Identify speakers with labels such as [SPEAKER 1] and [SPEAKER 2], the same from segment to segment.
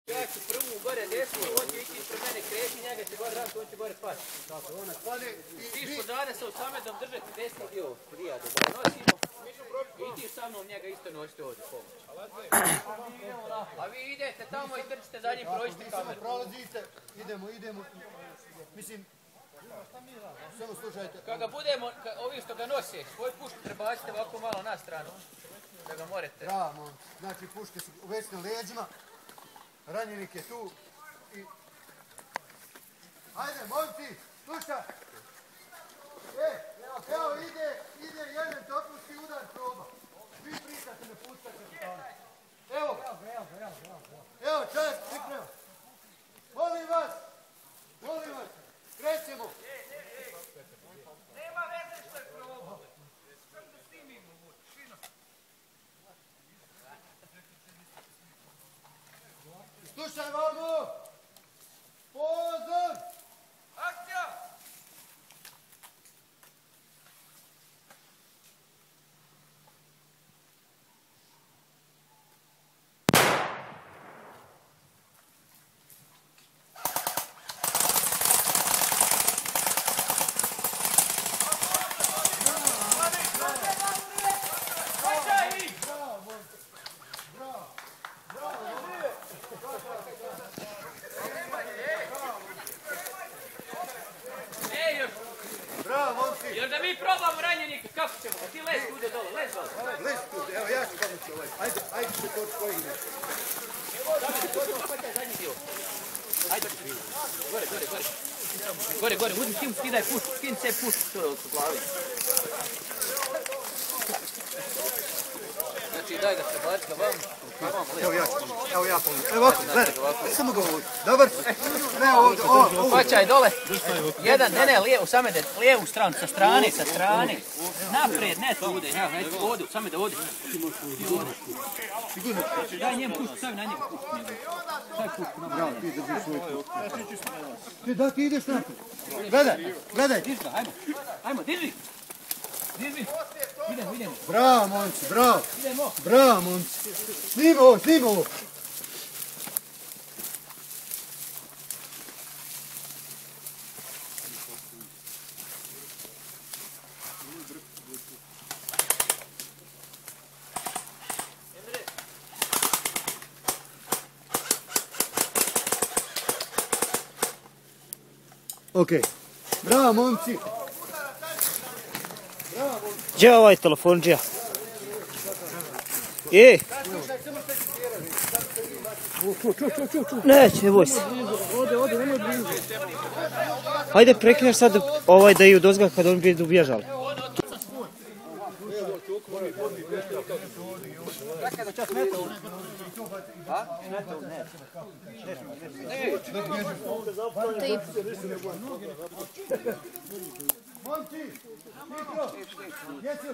[SPEAKER 1] Ja ću prvu gore desnu, on će ići ispred mene kreći, njega će gore raditi, on će gore pati. Tako, ona spade i... Ti podane sa Osamedom držati desni dio Rijada, da ga nosimo. I ti sa mnom njega isto nosite ovdje pomoć. A vi idete tamo i trčite za njim, prođite kameru.
[SPEAKER 2] Prolazite, idemo. Mislim, samo slušajte.
[SPEAKER 1] Kada budemo, ovi što ga nose, svoj pušku prebacite ovako malo na stranu, da ga morete.
[SPEAKER 2] Bravo, znači puške su već na leđima, ranjenik je tu i... Hajde, momci, slušaj! Evo ide jedan topovski udar proba. Vi pritate me pušta kapitana. Evo, čast, priprema. Molim vas, krećemo.
[SPEAKER 1] Nema veze što je proba. Samo da snimimo, šino.
[SPEAKER 2] Slušaj, Valmo! Pozor!
[SPEAKER 1] Akcija! Jer da mi probamo ranjenika, kako ćemo? A ti lez tude dole, lez dole.
[SPEAKER 2] Lez tude, evo ja ću pomoći ovaj. Ajde se to koji ime.
[SPEAKER 1] Zadnji dio. Ajde, gore, uzmi tim, skidaj pušku, skin se pušku, to je od glavi. Znači daj ga se baci ga vam.
[SPEAKER 2] Evo ja pomoći. Evo ovako, gledaj, samo ga ovdje. Dobar? Ne, ovdje.
[SPEAKER 1] Pačaj dole. Jedan, ne, lijevu stranu, sa strane. Naprijed, ne tude, ovdje, samo da ovdje. Sigurno. Daj njem pušku, stavi na njegu pušku. Stavi pušku, na bravo.
[SPEAKER 2] Ti drži svoj pušku. Da, ti ideš naprijed. Gledaj.
[SPEAKER 1] Diži ga, ajmo, diži. Idemo.
[SPEAKER 2] Bravo, momci, bravo.
[SPEAKER 1] Idemo.
[SPEAKER 2] Bravo, momci. Snima ovo. Okej. Bravo, momci.
[SPEAKER 3] Gdje je ovaj telefonđija? Neće, ne boj se. Hajde prekineš sad da i odozga kad on budu bježali.
[SPEAKER 2] Momci, mikro, djecu.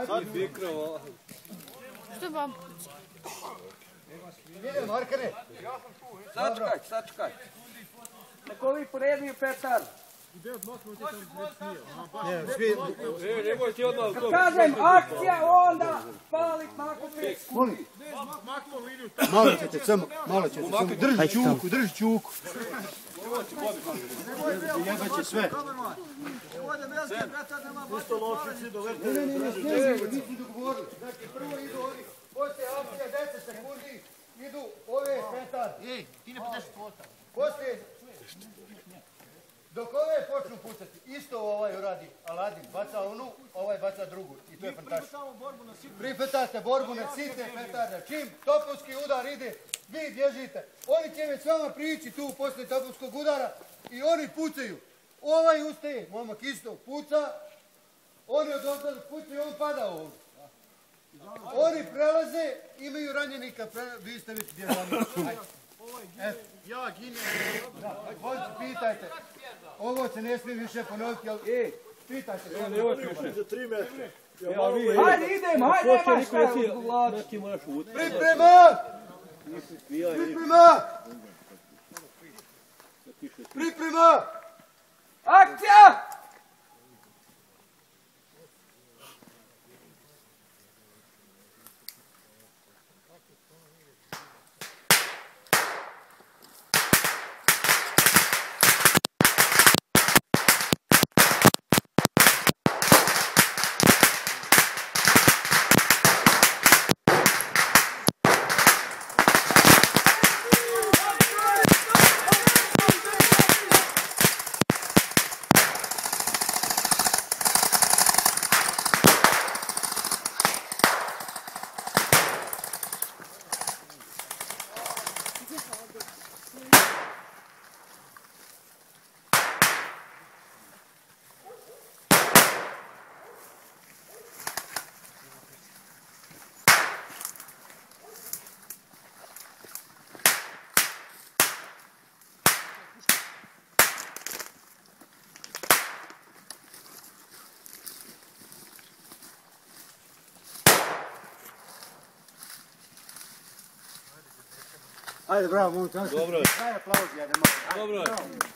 [SPEAKER 2] Sad mikro.
[SPEAKER 4] Što vam?
[SPEAKER 2] Idemo, Arkane.
[SPEAKER 1] Sačkaj. Neko ovi poredni petar.
[SPEAKER 2] Nemoj ti odmah u to.
[SPEAKER 1] Kažem, akcija, onda palit makon pet.
[SPEAKER 2] Molim. Malo ćete, samo. Drži čuku. Jebaće sve. Isto lošici dovrte. Ne, mi smo dogovorili. Znači, prvo idu oni, poslije akcija 10 sekundi, idu ove petar.
[SPEAKER 1] Ti ne budeš tvota.
[SPEAKER 2] Poslije, dok ove počnu pucati, isto ovaj uradi Aladin, baca onu, ovaj baca drugu. I to je fantastično. Pripetate borbu na sitne petarde. Čim topovski udar ide, vi bježite. Oni će već s vama prići tu poslije topovskog udara i oni pucaju. Ovaj ustaje, momak isto puca, oni odozvali pucaju, on pada ovdje. Oni prelaze, imaju ranjenika, vi ste već bježali. Ja ginem. Pitajte. Ovo se ne smije više ponoviti, ali pitajte.
[SPEAKER 5] Nemoj više. Za 3 metra.
[SPEAKER 1] Hajde, idemo, nemaš šta uvlači.
[SPEAKER 2] Priprema!
[SPEAKER 1] Akcija!
[SPEAKER 2] Ajde, bravo, momci. Dobro. Daj aplauz, ja ne mogu.
[SPEAKER 5] Dobro.